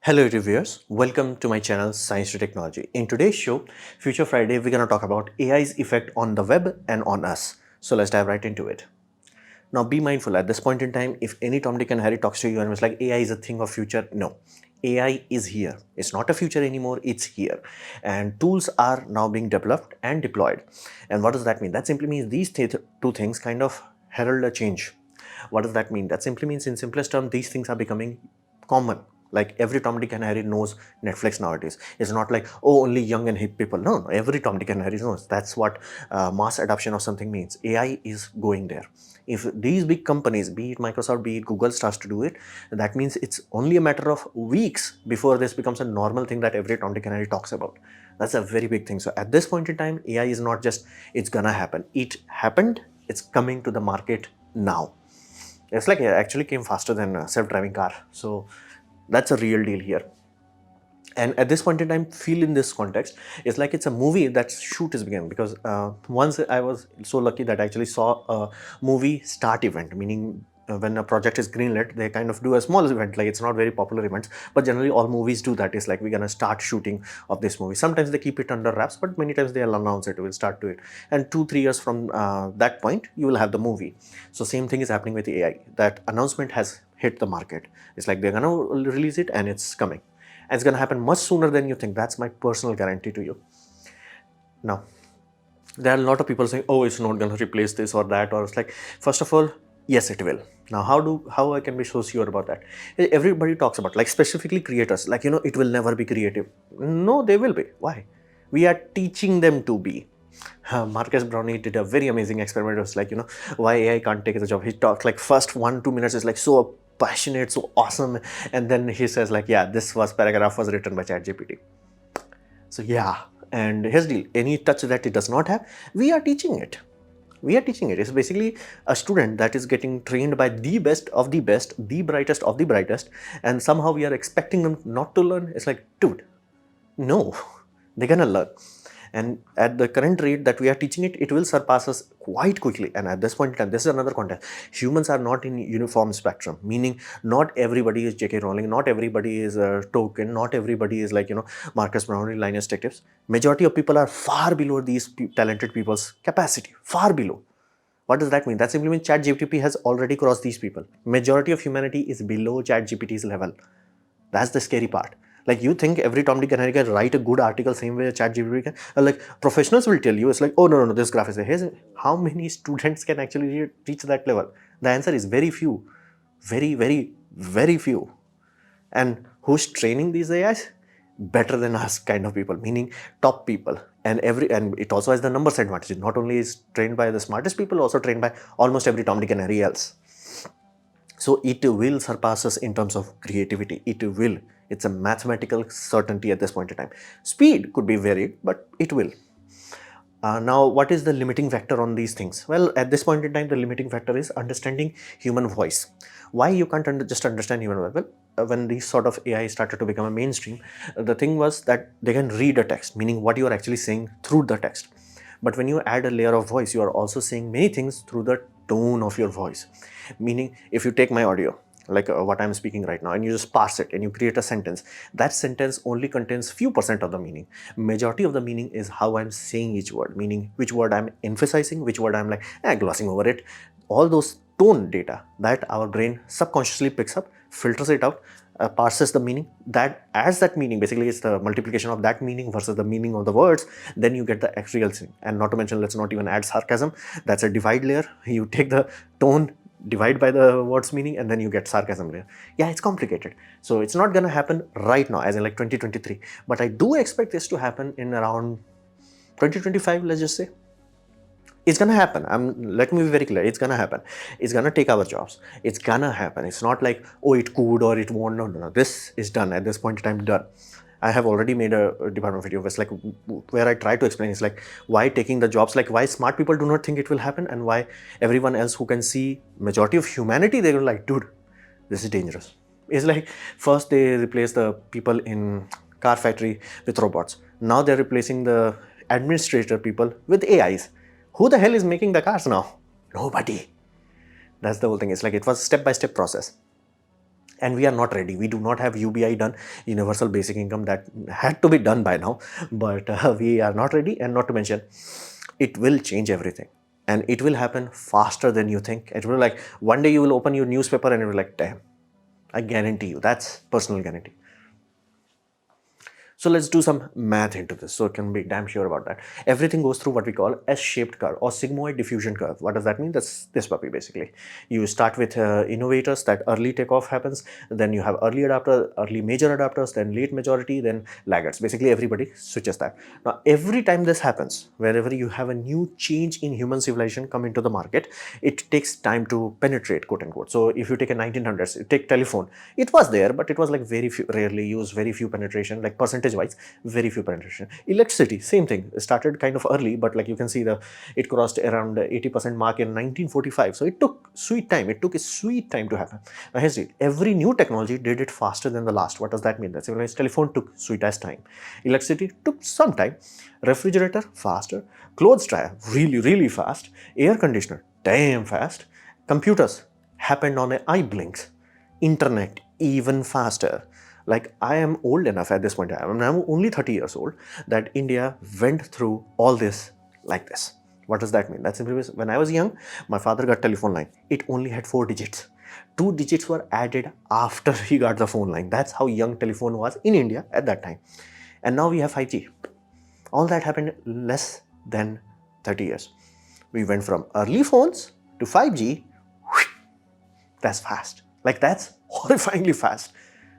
Hello reviewers, welcome to my channel Science to Technology. In today's show, Future Friday, we're going to talk about AI's effect on the web and on us. So let's dive right into it. Now be mindful at this point in time, if any Tom, Dick and Harry talks to you and was like AI is a thing of future, no. AI is here. It's not a future anymore, it's here. And tools are now being developed and deployed. And what does that mean? That simply means these two things kind of herald a change. What does that mean? That simply means in simplest terms, these things are becoming common. Like every Tom, Dick and Harry knows Netflix nowadays. It's not like, oh, only young and hip people. No, every Tom, Dick and Harry knows. That's what mass adoption of something means. AI is going there. If these big companies, be it Microsoft, be it Google, starts to do it, that means it's only a matter of weeks before this becomes a normal thing that every Tom, Dick and Harry talks about. That's a very big thing. So at this point in time, AI is not just, it's gonna happen. It happened, it's coming to the market now. It's like it actually came faster than a self-driving car. So that's a real deal here. And at this point in time, feel in this context, it's like it's a movie that shoot is beginning. Because once I was so lucky that I actually saw a movie start event, meaning when a project is greenlit, they kind of do a small event, like it's not very popular events, but generally all movies do that. It's like we're gonna start shooting of this movie. Sometimes they keep it under wraps, but many times they'll announce it, we'll start to it. And 2-3 years from that point, you will have the movie. So same thing is happening with AI. That announcement has hit the market. It's like they're gonna release it and it's coming. And it's gonna happen much sooner than you think. That's my personal guarantee to you. Now, there are a lot of people saying, oh, it's not gonna replace this or that, or it's like, first of all, yes, it will. Now, how I can be so sure about that? Everybody talks about, like specifically creators, like, it will never be creative. No, they will be. Why? We are teaching them to be. Marcus Brownie did a very amazing experiment. It was like, why AI can't take the job. He talks like first 1-2 minutes is like so passionate, so awesome. And then he says like, yeah, this paragraph was written by ChatGPT. So yeah, and here's the deal. Any touch that it does not have, we are teaching it. We are teaching it. It's basically a student that is getting trained by the best of the best, the brightest of the brightest, and somehow we are expecting them not to learn. It's like, dude, no, they're gonna learn. And at the current rate that we are teaching it, it will surpass us quite quickly. And at this point in time, this is another context. Humans are not in uniform spectrum, meaning not everybody is J.K. Rowling, not everybody is Tolkien, not everybody is like, Marcus Brownie, Linus Tech Tips. Majority of people are far below these talented people's capacity, far below. What does that mean? That simply means ChatGPT has already crossed these people. Majority of humanity is below ChatGPT's level. That's the scary part. Like, you think every Tom, Dick and Harry can write a good article same way a ChatGPT can? Like, professionals will tell you, it's like, oh, no, this graph is there. Here's how many students can actually reach that level? The answer is very few. Very, very, very few. And who's training these AIs? Better than us kind of people, meaning top people. And it also has the numbers advantage. Not only is trained by the smartest people, also trained by almost every Tom, Dick and Harry else. So it will surpass us in terms of creativity. It will. It's a mathematical certainty at this point in time. Speed could be varied, but it will. Now, what is the limiting factor on these things? Well, at this point in time, the limiting factor is understanding human voice. Why you can't just understand human voice? Well, when these sort of AI started to become a mainstream, the thing was that they can read a text, meaning what you are actually saying through the text. But when you add a layer of voice, you are also saying many things through the tone of your voice. Meaning, if you take my audio, like what I'm speaking right now, and you just parse it and you create a sentence, that sentence only contains few percent of the meaning. Majority of the meaning is how I'm saying each word, meaning which word I'm emphasizing, which word I'm like glossing over it. All those tone data that our brain subconsciously picks up, filters it out, parses the meaning, that adds that meaning. Basically, it's the multiplication of that meaning versus the meaning of the words. Then you get the real thing. And not to mention, let's not even add sarcasm. That's a divide layer. You take the tone, divide by the word's meaning, and then you get sarcasm layer. Yeah, it's complicated. So it's not gonna happen right now, as in like 2023. But I do expect this to happen in around 2025, let's just say. It's gonna happen. Let me be very clear. It's gonna happen. It's gonna take our jobs. It's gonna happen. It's not like, oh, it could or it won't. No. This is done at this point in time. Done. I have already made a department video where I try to explain. It's like why taking the jobs, like why smart people do not think it will happen, and why everyone else who can see majority of humanity, they're like, dude, this is dangerous. It's like first they replace the people in car factory with robots. Now they're replacing the administrator people with AIs. Who the hell is making the cars now? Nobody. That's the whole thing. It's like it was a step-by-step process. and we are not ready. We do not have UBI done, universal basic income, that had to be done by now, but we are not ready. And not to mention, it will change everything, and it will happen faster than you think. It will, like, one day you will open your newspaper and it will like, damn, I guarantee you, that's personal guarantee. So let's do some math into this, so you can be damn sure about that. Everything goes through what we call S-shaped curve or sigmoid diffusion curve. What does that mean? That's this puppy basically. You start with innovators, that early takeoff happens, then you have early adapter, early major adapters, then late majority, then laggards. Basically everybody switches that. Now every time this happens, wherever you have a new change in human civilization come into the market, it takes time to penetrate, quote unquote. So if you take a 1900s, you take telephone, it was there, but it was like very few, rarely used, very few penetration, like percentage wise, very few penetration. Electricity, same thing, it started kind of early, but like you can see, it crossed around 80% mark in 1945. So it took sweet time, it took a sweet time to happen. Now here's it, every new technology did it faster than the last. What does that mean? That's when telephone took sweet as time, electricity took some time, refrigerator faster, clothes dryer really fast, air conditioner damn fast, computers happened on an eye blinks, internet even faster. Like, I am old enough at this point, I'm only 30 years old, that India went through all this like this. What does that mean? That simply means when I was young, my father got telephone line. It only had 4 digits. 2 digits were added after he got the phone line. That's how young telephone was in India at that time. And now we have 5G. All that happened less than 30 years. We went from early phones to 5G. That's fast. Like, that's horrifyingly fast.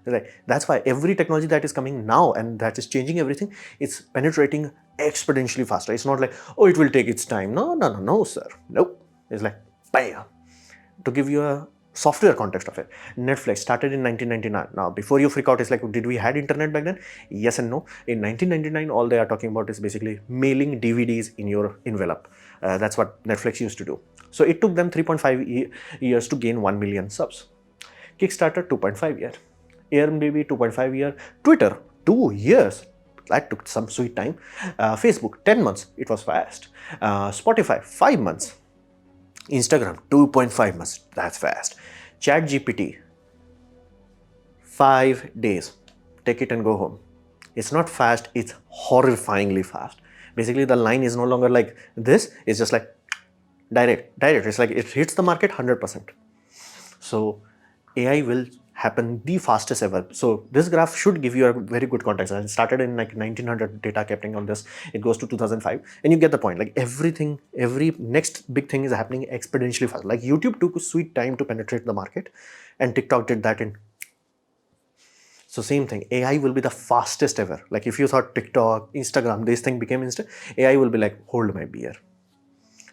Right. That's why every technology that is coming now and that is changing everything, it's penetrating exponentially faster. It's not like, oh, it will take its time. No, sir. Nope. It's like, bam. To give you a software context of it, Netflix started in 1999. Now, before you freak out, it's like, did we had internet back then? Yes and no. In 1999, all they are talking about is basically mailing DVDs in your envelope. That's what Netflix used to do. So it took them 3.5 years to gain 1 million subs. Kickstarter, 2.5 years. Airbnb, 2.5 years. Twitter, 2 years. That took some sweet time. Facebook, 10 months. It was fast. Spotify, 5 months. Instagram, 2.5 months. That's fast. ChatGPT, 5 days. Take it and go home. It's not fast. It's horrifyingly fast. Basically, the line is no longer like this. It's just like direct. It's like it hits the market 100%. So AI will happen the fastest ever. So this graph should give you a very good context. I started in like 1900 data capturing on this. It goes to 2005 and you get the point. Like everything, every next big thing is happening exponentially fast. Like YouTube took a sweet time to penetrate the market and TikTok did that in. So same thing, AI will be the fastest ever. Like if you thought TikTok, Instagram, this thing became instant, AI will be like, hold my beer.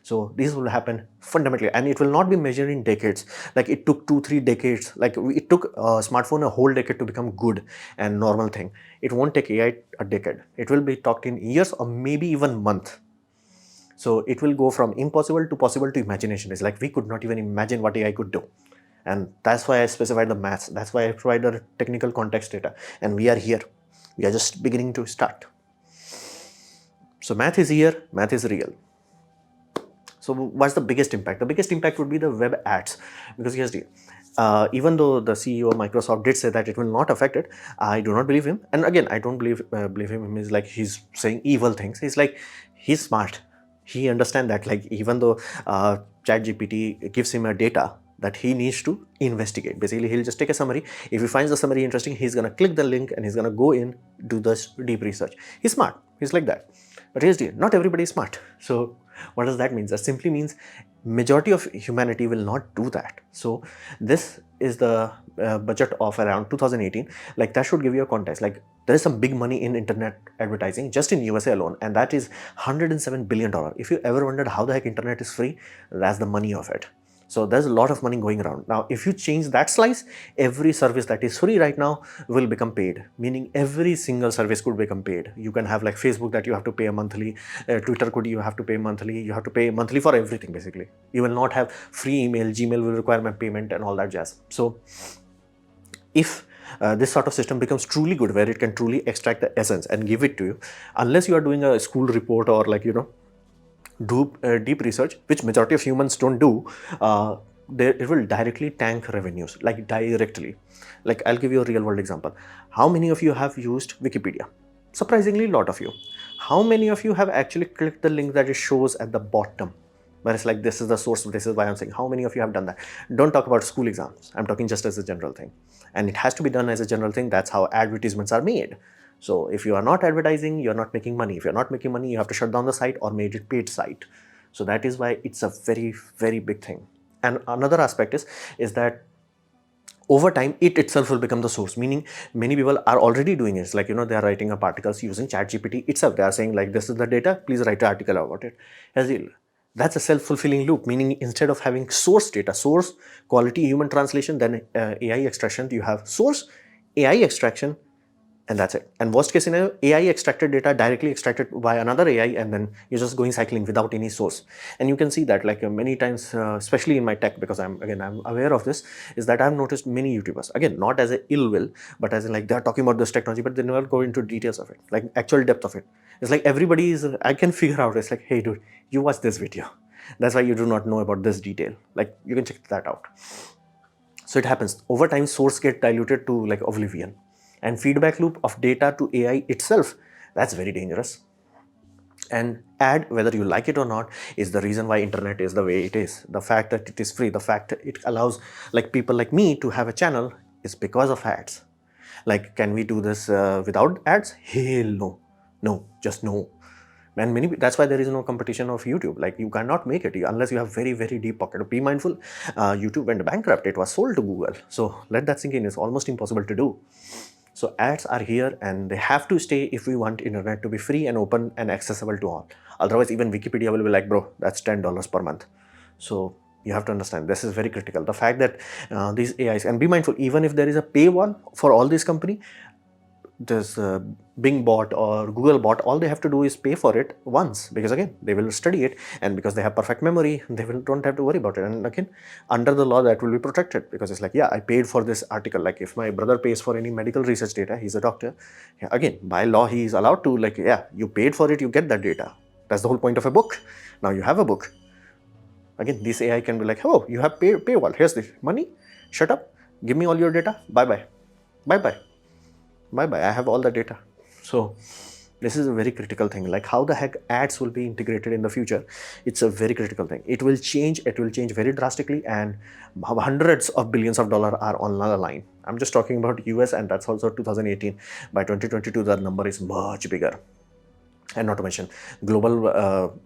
So this will happen fundamentally, and it will not be measured in decades. Like it took 2-3 decades. Like it took a smartphone a whole decade to become good and normal thing. It won't take AI a decade. It will be talked in years or maybe even month. So it will go from impossible to possible to imagination. It's like we could not even imagine what AI could do. And that's why I specified the maths. That's why I provided the technical context data. And we are here. We are just beginning to start. So math is here. Math is real. So what's the biggest impact? The biggest impact would be the web ads, because here's the even though the CEO of Microsoft did say that it will not affect it, I do not believe him. And again, I don't believe him. Is like he's saying evil things. He's like, he's smart. He understands that, like, even though ChatGPT gives him a data that he needs to investigate. Basically, he'll just take a summary. If he finds the summary interesting, he's gonna click the link and he's gonna go in, do this deep research. He's smart. He's like that. But here's the, not everybody is smart. So what does that mean? That simply means majority of humanity will not do that. So this is the budget of around 2018. Like that should give you a context. Like there is some big money in internet advertising just in USA alone, and that is $107 billion. If you ever wondered how the heck internet is free, that's the money of it. So there's a lot of money going around. Now, if you change that slice, every service that is free right now will become paid, meaning every single service could become paid. You can have like Facebook that you have to pay a monthly, Twitter could you have to pay monthly, you have to pay monthly for everything basically. You will not have free email, Gmail will require my payment and all that jazz. So if this sort of system becomes truly good, where it can truly extract the essence and give it to you, unless you are doing a school report or like, you know, do deep research, which majority of humans don't do, it will directly tank revenues, like directly. Like I'll give you a real world example. How many of you have used Wikipedia? Surprisingly, a lot of you. How many of you have actually clicked the link that it shows at the bottom, where it's like, this is the source, this is why I'm saying? How many of you have done that? Don't talk about school exams. I'm talking just as a general thing. And it has to be done as a general thing. That's how advertisements are made. So if you are not advertising, you're not making money. If you're not making money, you have to shut down the site or make it paid site. So that is why it's a very, very big thing. And another aspect is that over time, it itself will become the source, meaning many people are already doing it. It's like, they are writing up articles using ChatGPT itself. They are saying like, this is the data, please write an article about it. That's a self-fulfilling loop, meaning instead of having source data, source, quality, human translation, then AI extraction, you have source, AI extraction, and that's it. And worst case scenario, AI extracted data directly extracted by another AI, and then you're just going cycling without any source. And you can see that like many times, especially in my tech, because I'm aware of this, is that I've noticed many YouTubers, again, not as a ill will, but as in like they're talking about this technology, but they never go into details of it, like actual depth of it. It's like everybody is, I can figure out, it's like, hey dude, you watch this video. That's why you do not know about this detail. Like you can check that out. So it happens. Over time, source get diluted to like oblivion. And feedback loop of data to AI itself, that's very dangerous. And ad, whether you like it or not, is the reason why internet is the way it is. The fact that it is free, the fact that it allows like people like me to have a channel is because of ads. Like, can we do this without ads? Hell no. No, just no. And that's why there is no competition of YouTube. Like you cannot make it unless you have very, very deep pocket. Be mindful, YouTube went bankrupt. It was sold to Google. So let that sink in. It's almost impossible to do. So ads are here and they have to stay if we want internet to be free and open and accessible to all. Otherwise, even Wikipedia will be like, bro, that's $10 per month. So you have to understand, this is very critical. The fact that these AIs, and be mindful, even if there is a paywall for all these company, this Bing bot or Google bot, all they have to do is pay for it once, because again, they will study it, and because they have perfect memory, they don't have to worry about it. And again, under the law, that will be protected, because it's like, yeah, I paid for this article. Like if my brother pays for any medical research data, he's a doctor. Yeah, again, by law, he is allowed to, like, yeah, you paid for it, you get that data. That's the whole point of a book. Now you have a book. Again, this AI can be like, oh, you have paywall. Here's the money. Shut up. Give me all your data. Bye-bye. Bye-bye. Bye-bye. I have all the data. So this is a very critical thing. Like how the heck ads will be integrated in the future. It's a very critical thing. It will change. It will change very drastically, and hundreds of billions of dollars are on the line. I'm just talking about US, and that's also 2018. By 2022, the number is much bigger. And not to mention global,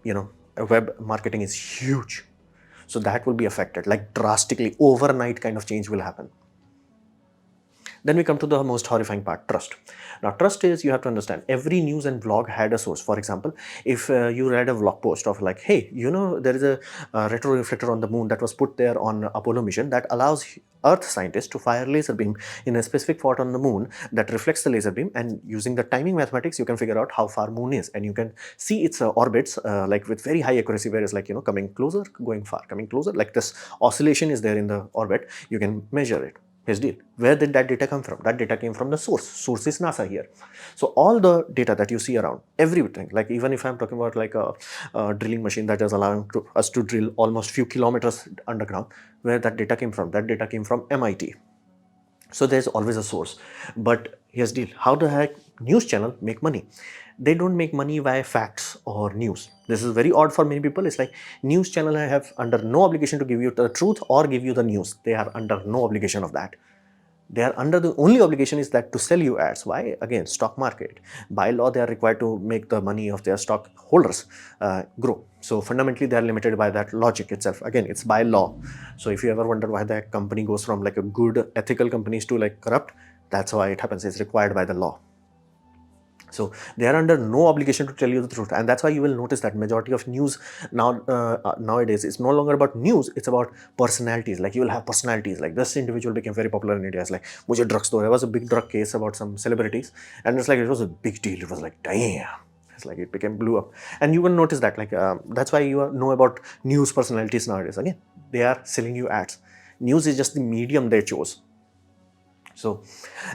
web marketing is huge. So that will be affected, like drastically, overnight kind of change will happen. Then we come to the most horrifying part, trust. Now, trust is, you have to understand, every news and blog had a source. For example, if you read a blog post of like, hey, there is a retro reflector on the moon that was put there on Apollo mission that allows Earth scientists to fire laser beam in a specific spot on the moon that reflects the laser beam, and using the timing mathematics, you can figure out how far moon is, and you can see its orbits like with very high accuracy, where it's like, coming closer, going far, coming closer, like this oscillation is there in the orbit. You can measure it. Here's the deal. Where did that data come from? That data came from the source. Source is NASA here. So all the data that you see around, everything, like even if I'm talking about like a drilling machine that is allowing us to drill almost few kilometers underground, where that data came from? That data came from MIT. So there's always a source. But here's the deal. How the heck news channel make money? They don't make money via facts or news. This is very odd for many people. It's like, news channel I have under no obligation to give you the truth or give you the news. They are under no obligation of that. They are under the only obligation is that to sell you ads. Why? Again, stock market. By law, they are required to make the money of their stockholders grow. So fundamentally, they are limited by that logic itself. Again, it's by law. So if you ever wonder why that company goes from like a good ethical companies to like corrupt, that's why it happens. It's required by the law. So they are under no obligation to tell you the truth, and that's why you will notice that majority of news now nowadays is no longer about news. It's about personalities. Like you will have personalities. Like this individual became very popular in India. It's like, "Mujhe drugs do." There was a big drug case about some celebrities, and it's like it was a big deal. It was like, damn. It's like it became blew up, and you will notice that like that's why you know about news personalities nowadays. Again, they are selling you ads. News is just the medium they chose. So,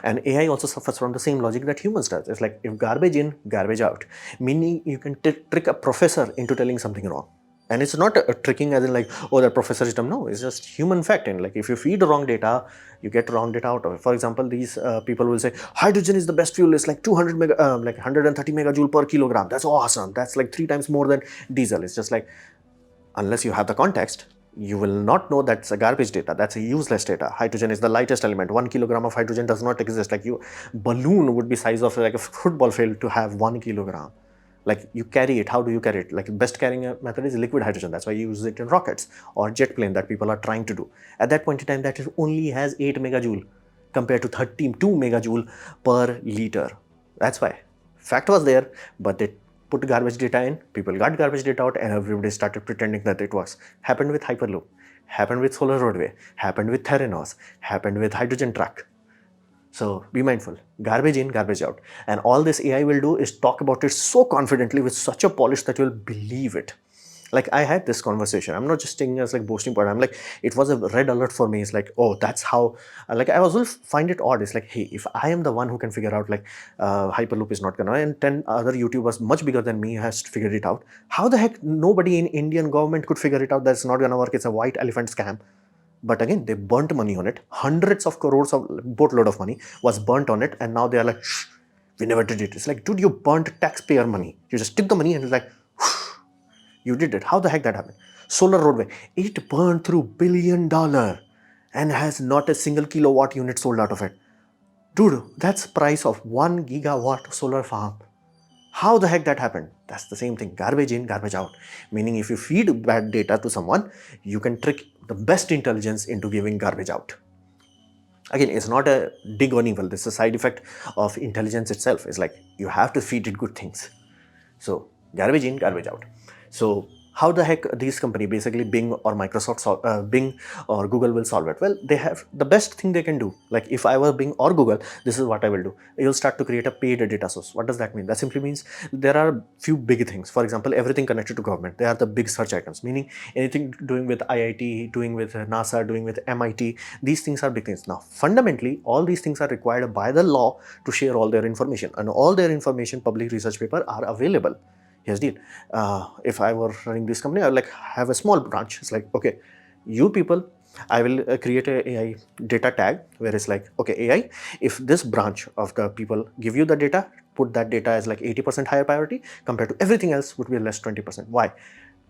and AI also suffers from the same logic that humans does. It's like, if garbage in, garbage out. Meaning you can trick a professor into telling something wrong. And it's not tricking as in like, oh, that professor is dumb. No, it's just human fact. And like, if you feed wrong data, you get wrong data out of it. For example, these people will say hydrogen is the best fuel. It's like 130 megajoule per kilogram. That's awesome. That's like 3 times more than diesel. It's just like, unless you have the context, you will not know that's a garbage data. That's a useless data. Hydrogen is the lightest element. 1 kilogram of hydrogen does not exist. Like, balloon would be size of like a football field to have 1 kilogram. Like, you carry it. How do you carry it? Like, best carrying method is liquid hydrogen. That's why you use it in rockets or jet plane that people are trying to do. At that point in time, that it only has 8 megajoule compared to 32 megajoule per liter. That's why. Fact was there, but they put garbage data in, people got garbage data out, and everybody started pretending that it works. Happened with Hyperloop, happened with Solar Roadway, happened with Theranos, happened with Hydrogen Truck. So be mindful, garbage in, garbage out. And all this AI will do is talk about it so confidently with such a polish that you'll believe it. Like, I had this conversation. I'm not just taking as like boasting point. I'm like, it was a red alert for me. It's like, oh, that's how, like, I also find it odd. It's like, hey, if I am the one who can figure out like Hyperloop is not gonna, and 10 other YouTubers much bigger than me has figured it out, how the heck nobody in Indian government could figure it out? That's not gonna work. It's a white elephant scam. But again, they burnt money on it. Hundreds of crores of boatload of money was burnt on it. And now they are like, shh, we never did it. It's like, dude, you burnt taxpayer money. You just took the money and it's like, you did it. How the heck that happened? Solar Roadway, it burned through $1 billion and has not a single kilowatt unit sold out of it. Dude, that's price of 1 gigawatt solar farm. How the heck that happened? That's the same thing. Garbage in, garbage out. Meaning, if you feed bad data to someone, you can trick the best intelligence into giving garbage out. Again, it's not a dig on evil. This is a side effect of intelligence itself. It's like, you have to feed it good things. So garbage in, garbage out. So how the heck these companies, basically Bing or Microsoft, Bing or Google will solve it? Well, they have the best thing they can do. Like, if I were Bing or Google, this is what I will do. You'll start to create a paid data source. What does that mean? That simply means there are few big things. For example, everything connected to government. They are the big search items, meaning anything doing with IIT, doing with NASA, doing with MIT. These things are big things. Now, fundamentally, all these things are required by the law to share all their information, and all their information, public research paper, are available. Here's the deal. If I were running this company, I would like have a small branch. It's like, okay, you people, I will create a AI data tag where it's like, okay, AI, if this branch of the people give you the data, put that data as like 80% higher priority compared to everything else would be less 20%. Why?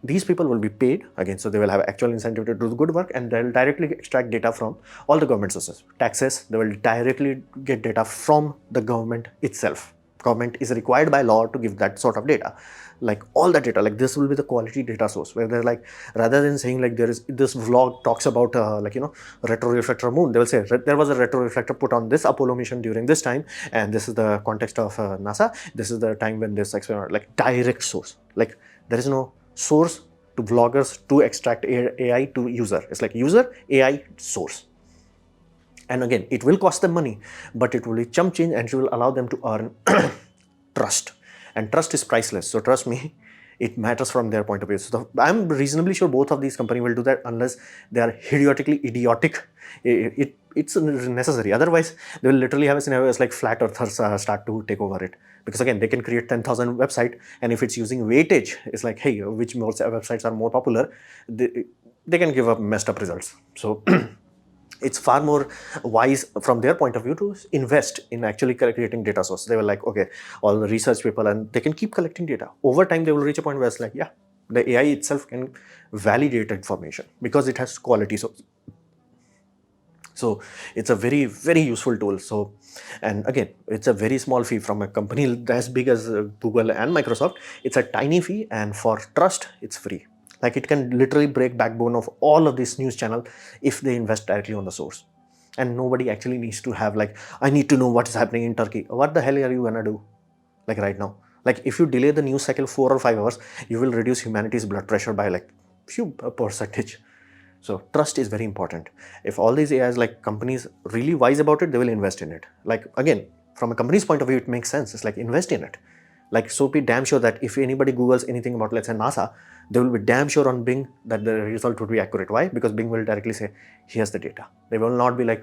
These people will be paid again, so they will have actual incentive to do the good work, and they'll directly extract data from all the government sources. Taxes, they will directly get data from the government itself. Government is required by law to give that sort of data. Like, all that data, like, this will be the quality data source, where they're like, rather than saying like, there is this vlog talks about retroreflector moon, they will say there was a retroreflector put on this Apollo mission during this time, and this is the context of NASA, this is the time when this experiment, like, direct source. Like, there is no source to vloggers to extract AI to user. It's like user, AI, source. And again, it will cost them money, but it will be chump change, and it will allow them to earn trust. And trust is priceless. So trust me, it matters from their point of view. So I'm reasonably sure both of these companies will do that, unless they are idiotic. It's necessary. Otherwise, they will literally have a scenario as like flat earthers start to take over it. Because again, they can create 10,000 website, and if it's using weightage, it's like, hey, which more websites are more popular, they can give up messed up results. So it's far more wise from their point of view to invest in actually creating data source. They were like, okay, all the research people, and they can keep collecting data. Over time, they will reach a point where it's like, yeah, the AI itself can validate information because it has quality. So it's a very, very useful tool. So, and again, it's a very small fee from a company as big as Google and Microsoft. It's a tiny fee, and for trust, it's free. Like, it can literally break backbone of all of this news channel if they invest directly on the source. And nobody actually needs to have like, I need to know what is happening in Turkey. What the hell are you gonna do? Like, right now, like, if you delay the news cycle 4 or 5 hours, you will reduce humanity's blood pressure by like few percentage. So trust is very important. If all these AIs, like, companies really wise about it, they will invest in it. Like, again, from a company's point of view, it makes sense. It's like, invest in it. Like, so be damn sure that if anybody Googles anything about, let's say, NASA, they will be damn sure on Bing that the result would be accurate. Why? Because Bing will directly say, here's the data. They will not be like,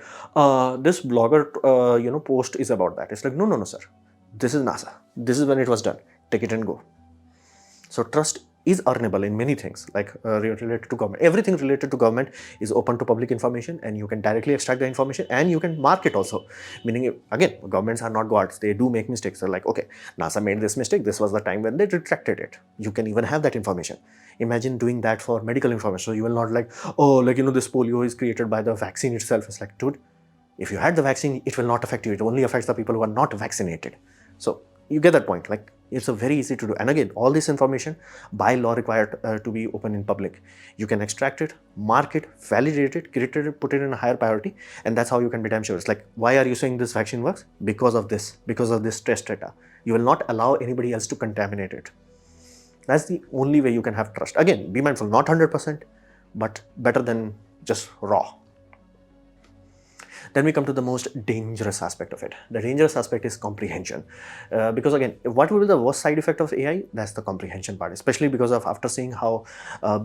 this blogger, post is about that. It's like, no, sir. This is NASA. This is when it was done. Take it and go. So trust is earnable in many things, like related to government. Everything related to government is open to public information, and you can directly extract the information, and you can mark it also. Meaning, again, governments are not gods. They do make mistakes. They're like, okay, NASA made this mistake. This was the time when they retracted it. You can even have that information. Imagine doing that for medical information. So you will not like, oh, like, this polio is created by the vaccine itself. It's like, dude, if you had the vaccine, it will not affect you. It only affects the people who are not vaccinated. So you get that point. Like, it's a very easy to do. And again, all this information by law required to be open in public. You can extract it, mark it, validate it, create it, put it in a higher priority, and that's how you can be damn sure. It's like, why are you saying this vaccine works? Because of this test data. You will not allow anybody else to contaminate it. That's the only way you can have trust. Again, be mindful, not 100%, but better than just raw. Then we come to the most dangerous aspect of it. The dangerous aspect is comprehension. Because again, what will be the worst side effect of AI? That's the comprehension part, especially because of after seeing how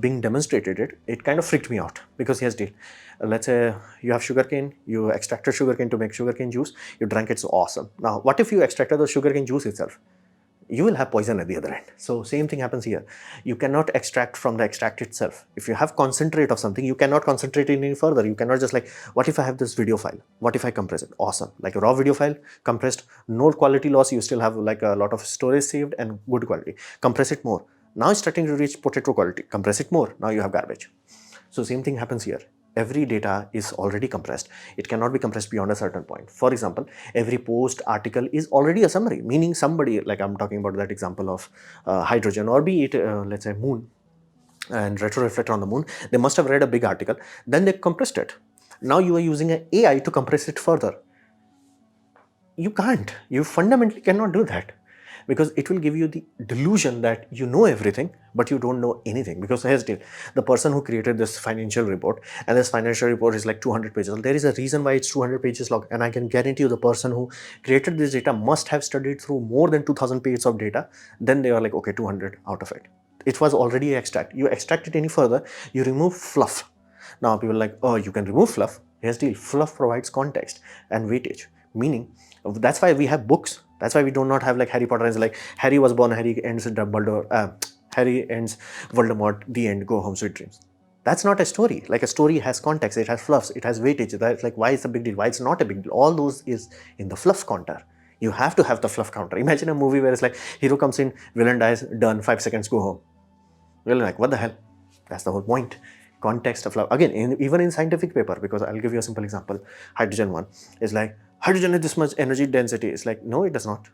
Bing demonstrated it, it kind of freaked me out. Because here's the deal. Let's say you have sugarcane, you extracted sugarcane to make sugarcane juice, you drank it, so awesome. Now, what if you extracted the sugarcane juice itself? You will have poison at the other end. So same thing happens here. You cannot extract from the extract itself. If you have concentrate of something, you cannot concentrate it any further. You cannot just like, what if I have this video file? What if I compress it? Awesome. Like a raw video file, compressed, no quality loss. You still have like a lot of storage saved and good quality. Compress it more. Now it's starting to reach potato quality. Compress it more. Now you have garbage. So same thing happens here. Every data is already compressed. It cannot be compressed beyond a certain point. For example, every post article is already a summary, meaning somebody, like I'm talking about that example of hydrogen, or be it, let's say, moon and retroreflector on the moon. They must have read a big article, then they compressed it. Now you are using an AI to compress it further. You can't. You fundamentally cannot do that. Because it will give you the delusion that you know everything, but you don't know anything. Because here's the deal. The person who created this financial report, and this financial report is like 200 pages. There is a reason why it's 200 pages long. And I can guarantee you the person who created this data must have studied through more than 2000 pages of data. Then they are like, okay, 200 out of it. It was already extract. You extract it any further, you remove fluff. Now people are like, oh, you can remove fluff. Here's the deal. Fluff provides context and weightage. Meaning, that's why we have books. That's why we do not have like Harry Potter and like Harry was born, Harry ends Dumbledore, Harry ends Voldemort, the end, go home, sweet dreams. That's not a story. Like a story has context, it has fluffs, it has weightage. That's like, why it's a big deal, why it's not a big deal. All those is in the fluff counter. You have to have the fluff counter. Imagine a movie where it's like hero comes in, villain dies, done, 5 seconds, go home. You're like, what the hell? That's the whole point. Context of love. Again, even in scientific paper, because I'll give you a simple example. Hydrogen one is like, hydrogen has this much energy density. It's like, no, it does not.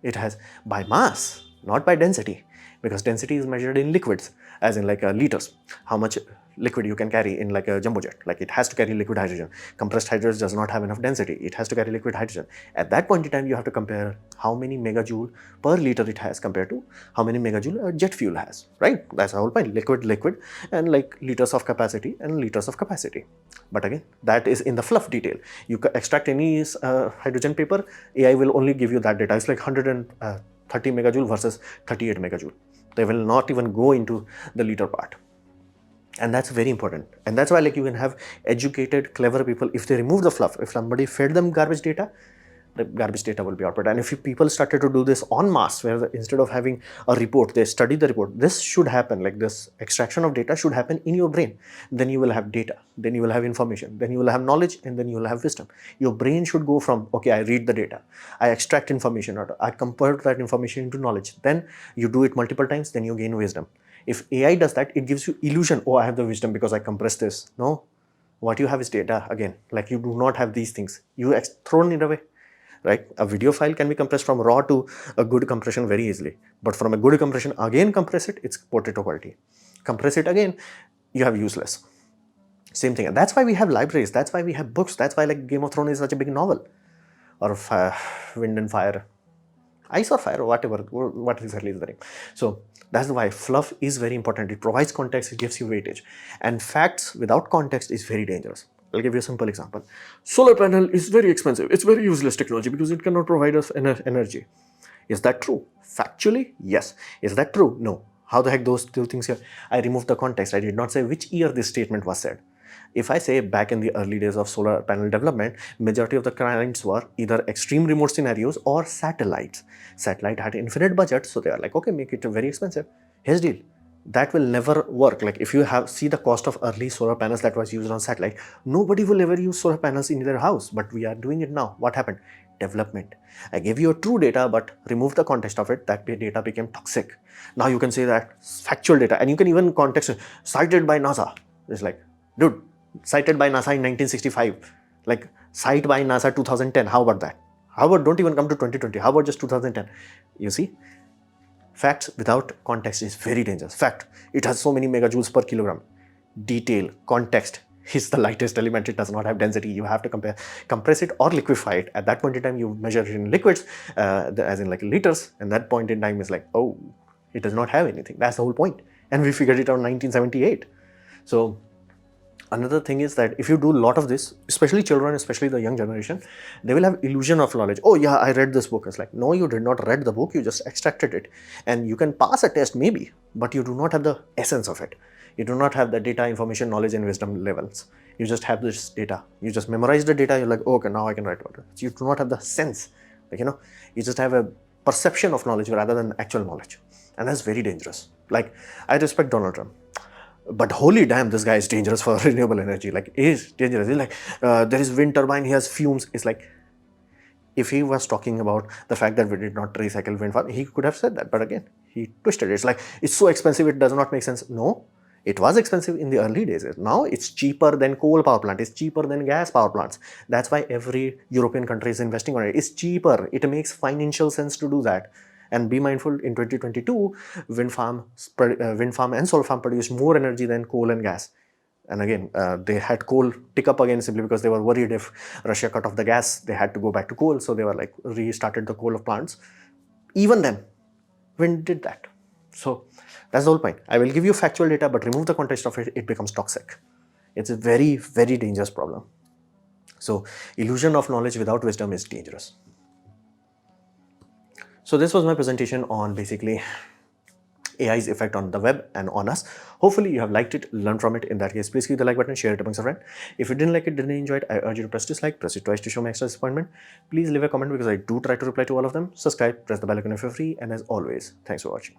It has by mass, not by density. Because density is measured in liquids, as in like liters. How much liquid you can carry in like a jumbo jet. Like it has to carry liquid hydrogen. Compressed hydrogen does not have enough density. It has to carry liquid hydrogen. At that point in time, you have to compare how many megajoule per liter it has compared to how many megajoule a jet fuel has, right? That's the whole point. Liquid, and like liters of capacity and liters of capacity. But again, that is in the fluff detail. You extract any hydrogen paper, AI will only give you that data. It's like 130 megajoule versus 38 megajoule. They will not even go into the liter part. And that's very important. And that's why like you can have educated, clever people. If they remove the fluff, if somebody fed them garbage data, the garbage data will be output. And if people started to do this en masse, where instead of having a report, they study the report, this should happen, like this extraction of data should happen in your brain. Then you will have data, then you will have information, then you will have knowledge, and then you will have wisdom. Your brain should go from, okay, I read the data, I extract information, or I convert that information into knowledge. Then you do it multiple times, then you gain wisdom. If AI does that, it gives you illusion, oh, I have the wisdom because I compressed this. No, what you have is data again. Like you do not have these things. You thrown it away. Right? A video file can be compressed from raw to a good compression very easily. But from a good compression, again compress it, it's potato quality. Compress it again, you have useless. Same thing. And that's why we have libraries. That's why we have books. That's why like Game of Thrones is such a big novel. Or Wind and Fire. Ice or Fire, or whatever, what exactly is the name. So that's why fluff is very important. It provides context, it gives you weightage. And facts without context is very dangerous. I'll give you a simple example. Solar panel is very expensive. It's very useless technology because it cannot provide us energy. Is that true? Factually, yes. Is that true? No. How the heck those two things here? I removed the context. I did not say which year this statement was said. If I say back in the early days of solar panel development, majority of the clients were either extreme remote scenarios or satellites. Satellite had infinite budget, so they are like, okay, make it very expensive. Here's the deal. That will never work. Like if you see the cost of early solar panels that was used on satellite, nobody will ever use solar panels in their house, but we are doing it now. What happened? Development. I gave you a true data, but remove the context of it. That data became toxic. Now you can say that factual data, and you can even context it, cited by NASA. It's like, dude, cited by NASA in 1965, like cite by NASA 2010. How about that? How about don't even come to 2020? How about just 2010? You see, facts without context is very dangerous. Fact, it has so many megajoules per kilogram. Detail, context is the lightest element. It does not have density. You have to compress it or liquefy it. At that point in time, you measure it in liquids, as in like liters. And that point in time is like, oh, it does not have anything. That's the whole point. And we figured it out in 1978. So another thing is that if you do a lot of this, especially children, especially the young generation, they will have illusion of knowledge. Oh yeah, I read this book. It's like, no, you did not read the book, you just extracted it. And you can pass a test maybe, but you do not have the essence of it. You do not have the data, information, knowledge and wisdom levels. You just have this data. You just memorize the data. You're like, oh, okay, now I can write about it. So you do not have the sense. Like, you just have a perception of knowledge rather than actual knowledge. And that's very dangerous. Like, I respect Donald Trump, but holy damn, this guy is dangerous for renewable energy. Like, he is dangerous. He's like, there is wind turbine, he has fumes. It's like, if he was talking about the fact that we did not recycle wind farm, he could have said that. But again, he twisted it. It's like, it's so expensive, it does not make sense. No, it was expensive in the early days. Now it's cheaper than coal power plant. It's cheaper than gas power plants. That's why every European country is investing on it. It's cheaper. It makes financial sense to do that. And be mindful, in 2022, wind farm and solar farm produced more energy than coal and gas. And again, they had coal tick up again simply because they were worried if Russia cut off the gas, they had to go back to coal. So they were like, restarted the coal of plants. Even then, wind did that. So that's the whole point. I will give you factual data, but remove the context of it, it becomes toxic. It's a very, very dangerous problem. So illusion of knowledge without wisdom is dangerous. So this was my presentation on basically AI's effect on the web and on us. Hopefully you have liked it, learned from it. In that case, please click the like button, share it amongst a friend. If you didn't like it, didn't enjoy it, I urge you to press dislike, press it twice to show my extra disappointment. Please leave a comment because I do try to reply to all of them. Subscribe, press the bell icon if you're free, and as always, thanks for watching.